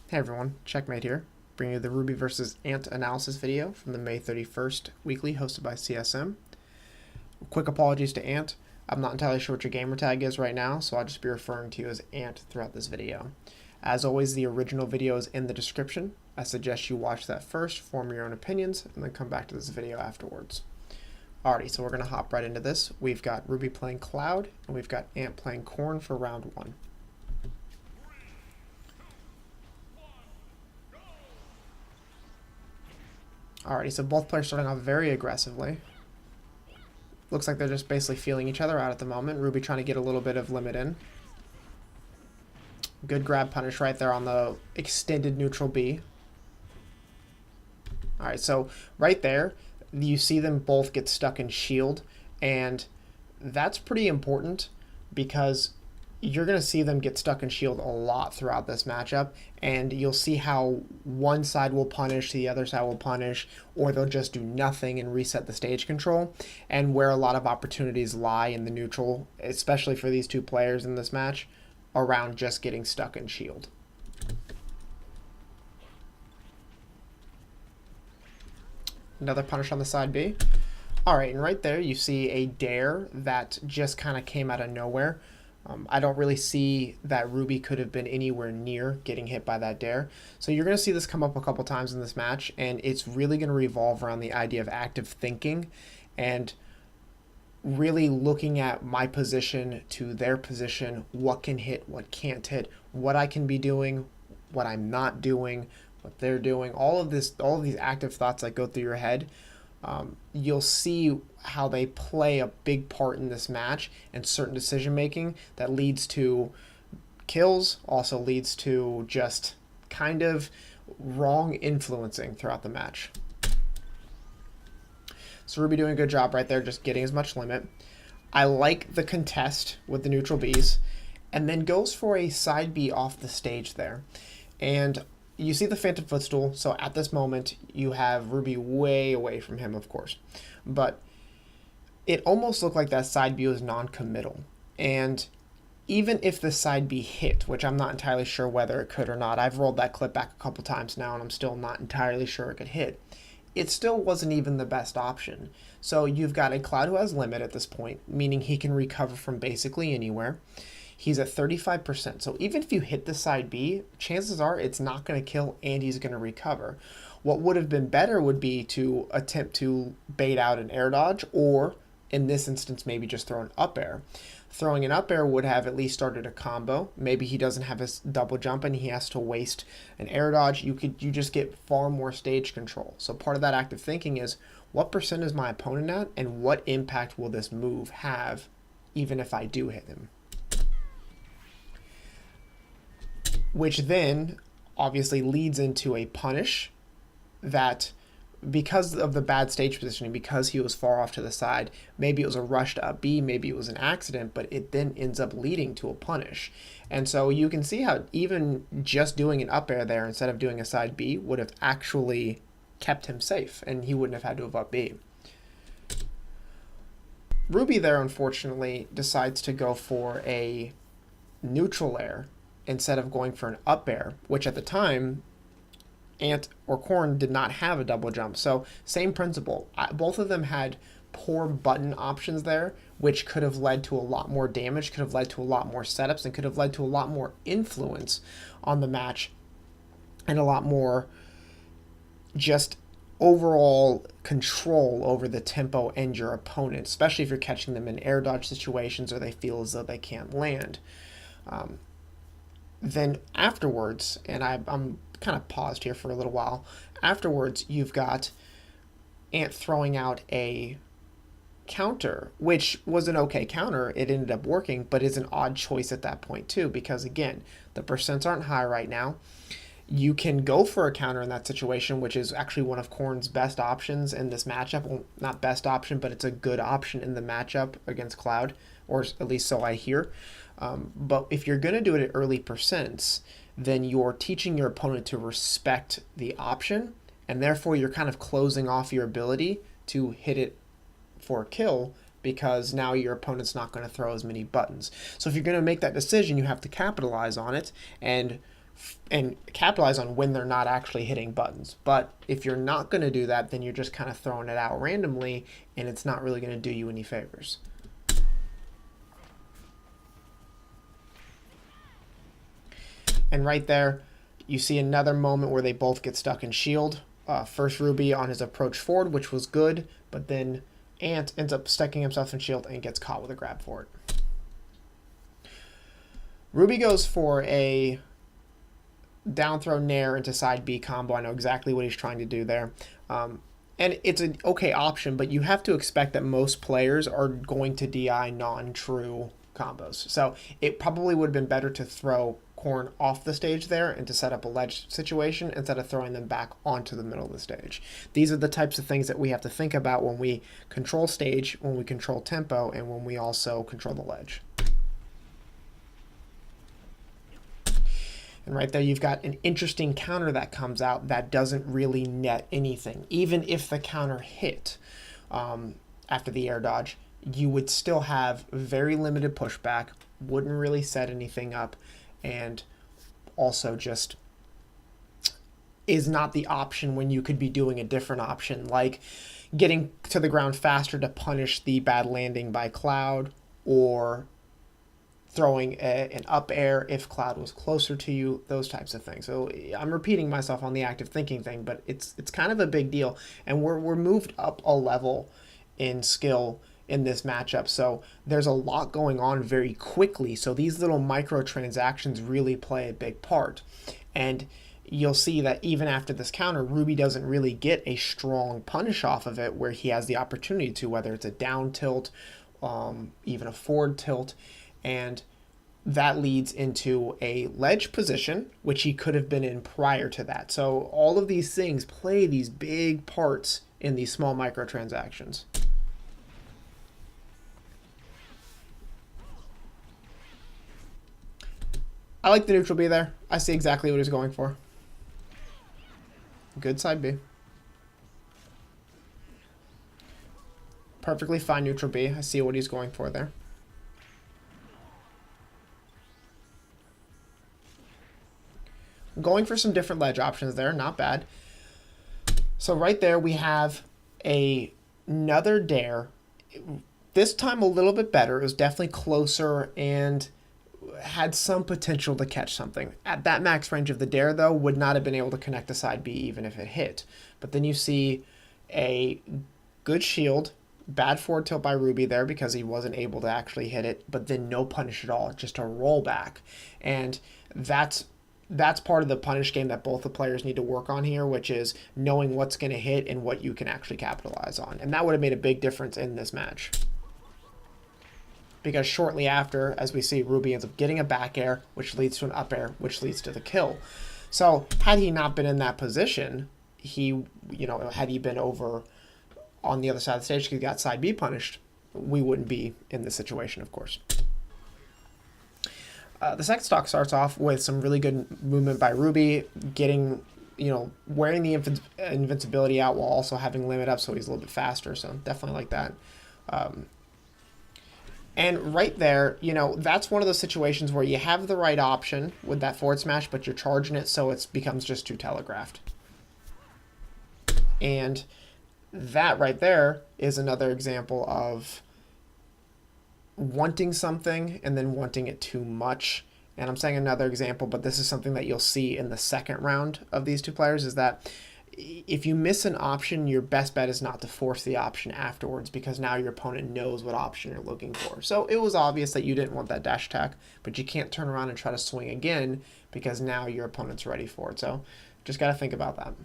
Hey everyone, CzechM8 here, bringing you the Rwby versus Ant analysis video from the May 31st weekly hosted by CSM. Quick apologies to Ant. I'm not entirely sure what your gamer tag is right now, so I'll just be referring to you as Ant throughout this video. As always, the original video is in the description. I suggest you watch that first, form your own opinions, and then come back to this video afterwards. Alrighty, so we're going to hop right into this. We've got Rwby playing Cloud, and we've got Ant playing Corn for round 1. Alrighty, so both players starting off very aggressively. Looks like they're just basically feeling each other out at the moment. Rwby trying to get a little bit of limit in. Good grab punish right there on the extended neutral B. Alright, so right there, you see them both get stuck in shield, and that's pretty important because you're going to see them get stuck in shield a lot throughout this matchup, and you'll see how one side will punish, the other side will punish, or they'll just do nothing and reset the stage control, and where a lot of opportunities lie in the neutral, especially for these two players in this match, around just getting stuck in shield. Another punish on the side B. Alright, and right there you see a dare that just kind of came out of nowhere. I don't really see that Rwby could have been anywhere near getting hit by that dare. So you're going to see this come up a couple times in this match, and it's really going to revolve around the idea of active thinking and really looking at my position to their position, what can hit, what can't hit, what I can be doing, what I'm not doing, what they're doing, all of these active thoughts that go through your head. You'll see how they play a big part in this match and certain decision making that leads to kills, also leads to just kind of wrong influencing throughout the match. So Rwby doing a good job right there, just getting as much limit. I like the contest with the neutral Bs, and then goes for a side B off the stage there. And you see the Phantom Footstool, so at this moment you have Rwby way away from him, of course. But it almost looked like that side B was non-committal. And even if the side B hit, which I'm not entirely sure whether it could or not, I've rolled that clip back a couple times now and I'm still not entirely sure it could hit, it still wasn't even the best option. So you've got a Cloud who has limit at this point, meaning he can recover from basically anywhere. He's at 35%, so even if you hit the side B, chances are it's not going to kill and he's going to recover. What would have been better would be to attempt to bait out an air dodge, or in this instance maybe just throw an up air. Throwing an up air would have at least started a combo. Maybe he doesn't have his double jump and he has to waste an air dodge. You just get far more stage control. So part of that active thinking is, what percent is my opponent at, and what impact will this move have even if I do hit him? Which then obviously leads into a punish that, because of the bad stage positioning, because he was far off to the side, maybe it was a rush to up B, maybe it was an accident, but it then ends up leading to a punish. And so you can see how even just doing an up air there instead of doing a side B would have actually kept him safe, and he wouldn't have had to have up B. Rwby there, unfortunately, decides to go for a neutral air instead of going for an up air, which at the time, Ant or Corn did not have a double jump. So same principle. Both of them had poor button options there, which could have led to a lot more damage, could have led to a lot more setups, and could have led to a lot more influence on the match, and a lot more just overall control over the tempo and your opponent, especially if you're catching them in air dodge situations or they feel as though they can't land. Then afterwards, and I'm kind of paused here for a little while, afterwards you've got Ant throwing out a counter, which was an okay counter. It ended up working, but is an odd choice at that point too, because again, the percents aren't high right now. You can go for a counter in that situation, which is actually one of Corn's best options in this matchup. Well, not best option, but it's a good option in the matchup against Cloud, or at least so I hear. But if you're going to do it at early percents, then you're teaching your opponent to respect the option, and therefore you're kind of closing off your ability to hit it for a kill, because now your opponent's not going to throw as many buttons. So if you're going to make that decision, you have to capitalize on it and and capitalize on when they're not actually hitting buttons. But if you're not going to do that, then you're just kind of throwing it out randomly, and it's not really going to do you any favors. And right there, you see another moment where they both get stuck in shield. First Rwby on his approach forward, which was good, but then Ant ends up sticking himself in shield and gets caught with a grab for it. Rwby goes for a down throw nair into side B combo. I know exactly what he's trying to do there. And it's an okay option, but you have to expect that most players are going to DI non-true combos. So it probably would have been better to throw Corn off the stage there and to set up a ledge situation instead of throwing them back onto the middle of the stage. These are the types of things that we have to think about when we control stage, when we control tempo, and when we also control the ledge. And right there, you've got an interesting counter that comes out that doesn't really net anything. Even if the counter hit after the air dodge, you would still have very limited pushback, wouldn't really set anything up, and also just is not the option when you could be doing a different option, like getting to the ground faster to punish the bad landing by Cloud, or throwing an up air if Cloud was closer to you, those types of things. So I'm repeating myself on the active thinking thing, but it's kind of a big deal. And we're moved up a level in skill in this matchup. So there's a lot going on very quickly. So these little microtransactions really play a big part. And you'll see that even after this counter, Rwby doesn't really get a strong punish off of it where he has the opportunity to, whether it's a down tilt, even a forward tilt. And that leads into a ledge position, which he could have been in prior to that. So all of these things play these big parts in these small microtransactions. I like the neutral B there. I see exactly what he's going for. Good side B. Perfectly fine neutral B. I see what he's going for there. Going for some different ledge options there, not bad. So right there we have another dare. This time a little bit better. It was definitely closer and had some potential to catch something. At that max range of the dare, though, would not have been able to connect the side B even if it hit. But then you see a good shield, bad forward tilt by Rwby there because he wasn't able to actually hit it, but then no punish at all, just a rollback. And that's part of the punish game that both the players need to work on here, which is knowing what's going to hit and what you can actually capitalize on. And that would have made a big difference in this match. Because shortly after, as we see, Rwby ends up getting a back air, which leads to an up air, which leads to the kill. So had he not been in that position, had he been over on the other side of the stage because he got side B punished, we wouldn't be in this situation, of course. The second stock starts off with some really good movement by Rwby, getting, wearing the invincibility out while also having limit up, so he's a little bit faster. So definitely like that. And right there, that's one of those situations where you have the right option with that forward smash, but you're charging it, so it becomes just too telegraphed. And that right there is another example of wanting something and then wanting it too much. And I'm saying another example, but this is something that you'll see in the second round of these two players, is that if you miss an option, your best bet is not to force the option afterwards, because now your opponent knows what option you're looking for. So it was obvious that you didn't want that dash attack, but you can't turn around and try to swing again because now your opponent's ready for it. So just got to think about that.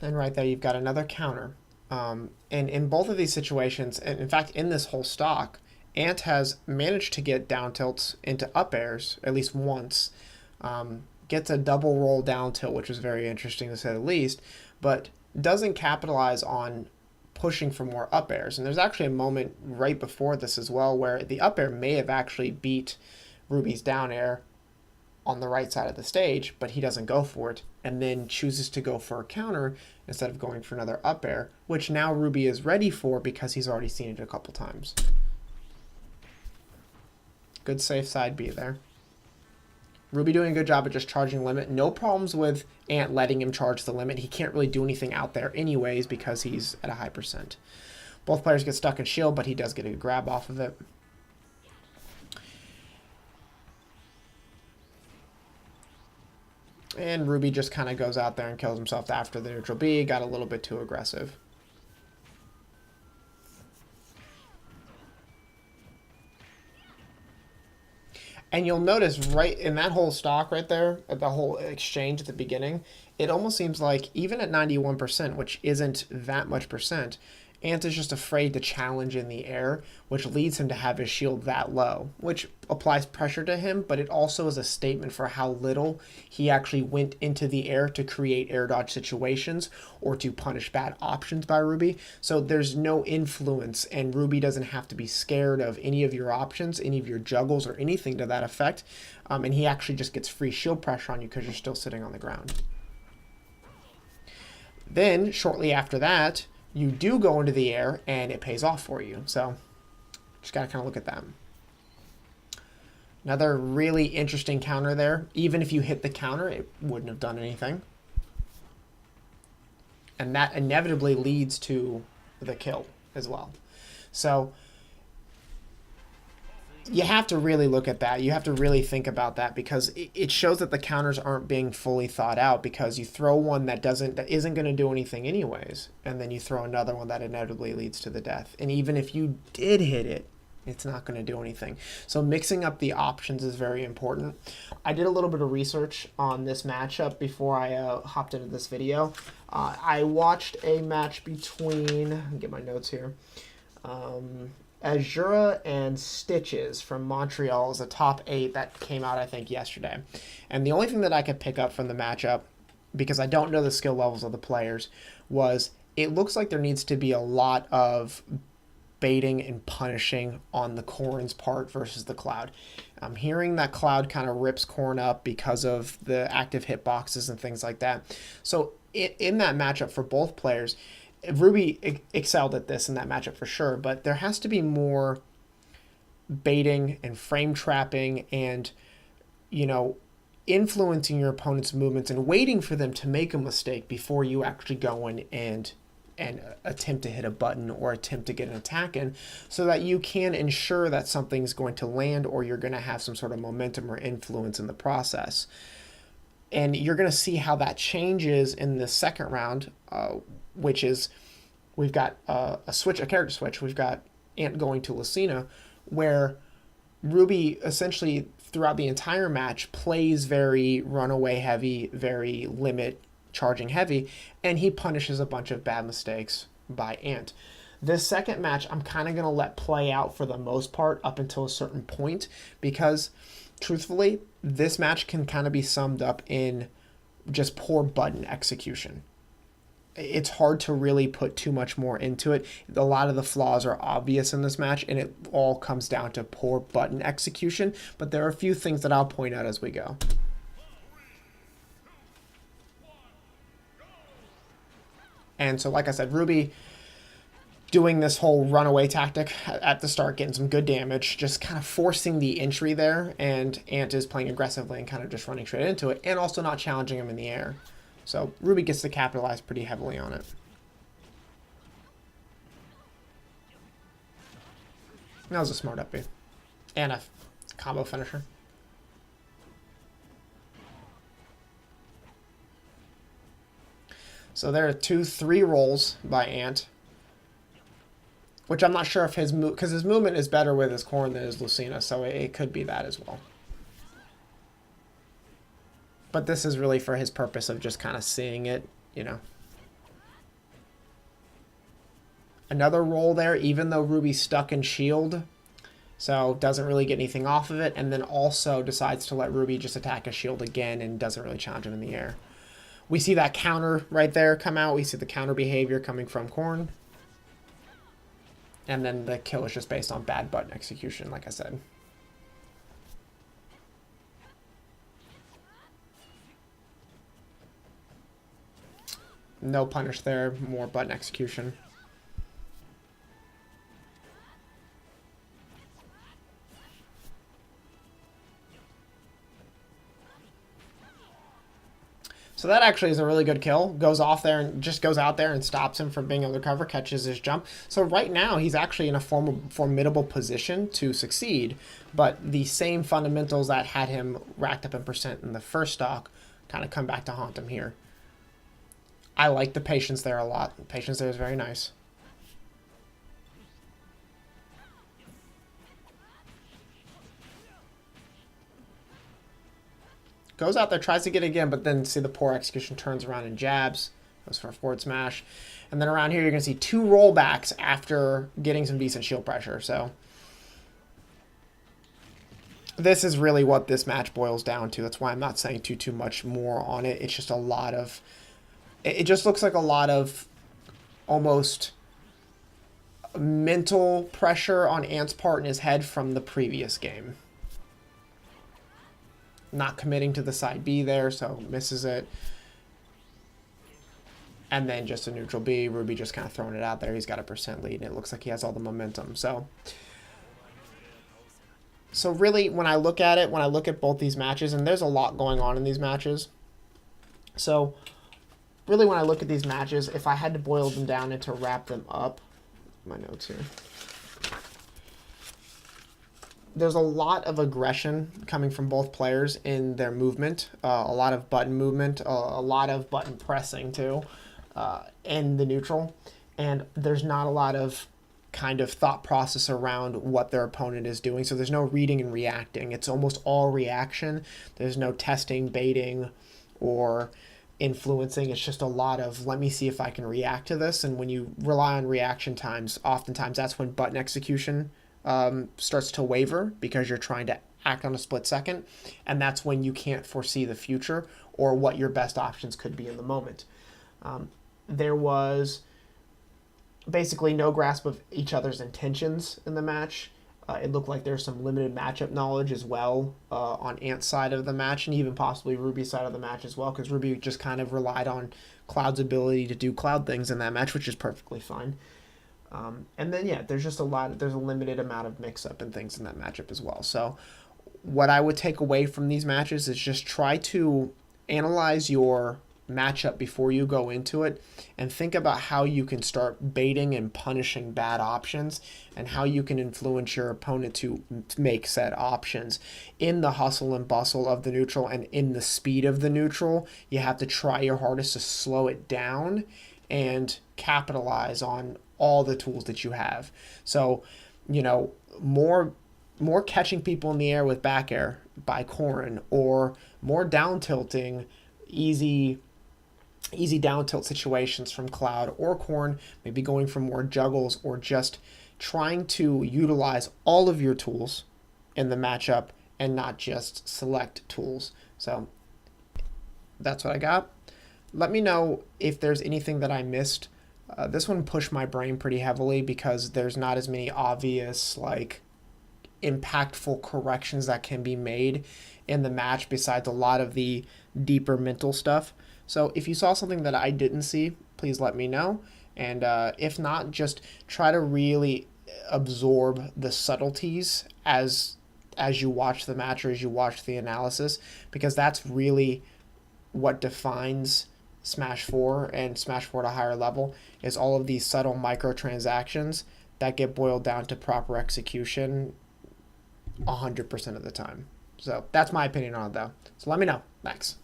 And right there, you've got another counter. And in both of these situations, and in fact, in this whole stock, Ant has managed to get down tilts into up airs at least once. Gets a double roll down tilt, which was very interesting to say the least, but doesn't capitalize on pushing for more up airs. And there's actually a moment right before this as well where the up air may have actually beat Rwby's down air. on the right side of the stage, but he doesn't go for it, and then chooses to go for a counter instead of going for another up air, which now Rwby is ready for because he's already seen it a couple times. Good safe side B there. Rwby doing a good job at just charging limit. No problems with Ant letting him charge the limit. He can't really do anything out there anyways because he's at a high percent. Both players get stuck in shield, but he does get a grab off of it. And Rwby just kind of goes out there and kills himself after the neutral B. Got a little bit too aggressive. And you'll notice right in that whole stock right there, at the whole exchange at the beginning, it almost seems like even at 91%, which isn't that much percent, Ant is just afraid to challenge in the air, which leads him to have his shield that low, which applies pressure to him, but it also is a statement for how little he actually went into the air to create air dodge situations or to punish bad options by Rwby. So there's no influence, and Rwby doesn't have to be scared of any of your options, any of your juggles, or anything to that effect. And he actually just gets free shield pressure on you because you're still sitting on the ground. Then, shortly after that, you do go into the air, and it pays off for you. So, just got to kind of look at that. Another really interesting counter there. Even if you hit the counter, it wouldn't have done anything. And that inevitably leads to the kill as well. So, you have to really look at that. You have to really think about that because it shows that the counters aren't being fully thought out because you throw one that isn't going to do anything anyways, and then you throw another one that inevitably leads to the death. And even if you did hit it, it's not going to do anything. So mixing up the options is very important. I did a little bit of research on this matchup before I hopped into this video. I watched a match between, let me get my notes here, Azura and Stitches from Montreal is a top 8 that came out, I think, yesterday. And the only thing that I could pick up from the matchup, because I don't know the skill levels of the players, was it looks like there needs to be a lot of baiting and punishing on the Corrin's part versus the Cloud. I'm hearing that Cloud kind of rips Corrin up because of the active hitboxes and things like that. So in that matchup for both players, Rwby excelled at this in that matchup for sure, but there has to be more baiting and frame trapping and, you know, influencing your opponent's movements and waiting for them to make a mistake before you actually go in and attempt to hit a button or attempt to get an attack in, so that you can ensure that something's going to land or you're going to have some sort of momentum or influence in the process. And you're going to see how that changes in the second round, which is we've got a character switch. We've got Ant going to Lucina, where Rwby essentially throughout the entire match plays very runaway heavy, very limit charging heavy, and he punishes a bunch of bad mistakes by Ant. This second match I'm kind of going to let play out for the most part up until a certain point, because truthfully, this match can kind of be summed up in just poor button execution. It's hard to really put too much more into it. A lot of the flaws are obvious in this match, and it all comes down to poor button execution, but there are a few things that I'll point out as we go. And so, like I said, Rwby doing this whole runaway tactic at the start, getting some good damage, just kind of forcing the entry there, and Ant is playing aggressively and kind of just running straight into it, and also not challenging him in the air. So Rwby gets to capitalize pretty heavily on it. That was a smart up B. And a combo finisher. So there are 2-3 rolls by Ant, which I'm not sure if his move, because his movement is better with his Corrin than his Lucina, so it could be that as well. But this is really for his purpose of just kind of seeing it, you know. Another roll there, even though Rwby's stuck in shield, so doesn't really get anything off of it, and then also decides to let Rwby just attack a shield again and doesn't really challenge him in the air. We see that counter right there come out. We see the counter behavior coming from Corrin. And then the kill is just based on bad button execution, like I said. No punish there, more button execution. So that actually is a really good kill. Goes off there and just goes out there and stops him from being able to recover, catches his jump. So right now he's actually in a formidable position to succeed, but the same fundamentals that had him racked up in percent in the first stock kind of come back to haunt him here. I like the patience there a lot. The patience there is very nice. Goes out there, tries to get it again, but then see the poor execution, turns around and jabs. Goes for a forward smash. And then around here, you're going to see 2 rollbacks after getting some decent shield pressure. So this is really what this match boils down to. That's why I'm not saying too much more on it. It's just a lot of... It just looks like a lot of almost mental pressure on Ant's part in his head from the previous game. Not committing to the side B there, so misses it. And then just a neutral B. Rwby just kind of throwing it out there. He's got a percent lead, and it looks like he has all the momentum. So really, when I look at it, when I look at both these matches, and there's a lot going on in these matches. So really, when I look at these matches, if I had to boil them down and to wrap them up, my notes here. There's a lot of aggression coming from both players in their movement, a lot of button movement, a lot of button pressing too, in the neutral. And there's not a lot of kind of thought process around what their opponent is doing. So there's no reading and reacting. It's almost all reaction. There's no testing, baiting, or influencing. It's just a lot of, let me see if I can react to this. And when you rely on reaction times, oftentimes that's when button execution starts to waver, because you're trying to act on a split second, and that's when you can't foresee the future or what your best options could be in the moment. There was basically no grasp of each other's intentions in the match. It looked like there's some limited matchup knowledge as well on Ant's side of the match, and even possibly Rwby's side of the match as well, because Rwby just kind of relied on Cloud's ability to do Cloud things in that match, which is perfectly fine. And then, yeah, there's a limited amount of mix-up and things in that matchup as well. So what I would take away from these matches is just try to analyze your matchup before you go into it, and think about how you can start baiting and punishing bad options, and how you can influence your opponent to make said options. In the hustle and bustle of the neutral and in the speed of the neutral, you have to try your hardest to slow it down and capitalize on all the tools that you have. So, you know, more catching people in the air with back air by Corrin, or more down tilting, easy down tilt situations from Cloud or Corrin, maybe going for more juggles, or just trying to utilize all of your tools in the matchup and not just select tools. So that's what I got. Let me know if there's anything that I missed. This one pushed my brain pretty heavily because there's not as many obvious, like, impactful corrections that can be made in the match besides a lot of the deeper mental stuff. So if you saw something that I didn't see, please let me know. And if not, just try to really absorb the subtleties as you watch the match or as you watch the analysis, because that's really what defines Smash 4 and Smash 4 at a higher level, is all of these subtle microtransactions that get boiled down to proper execution 100% of the time. So that's my opinion on it, though. So let me know. Thanks.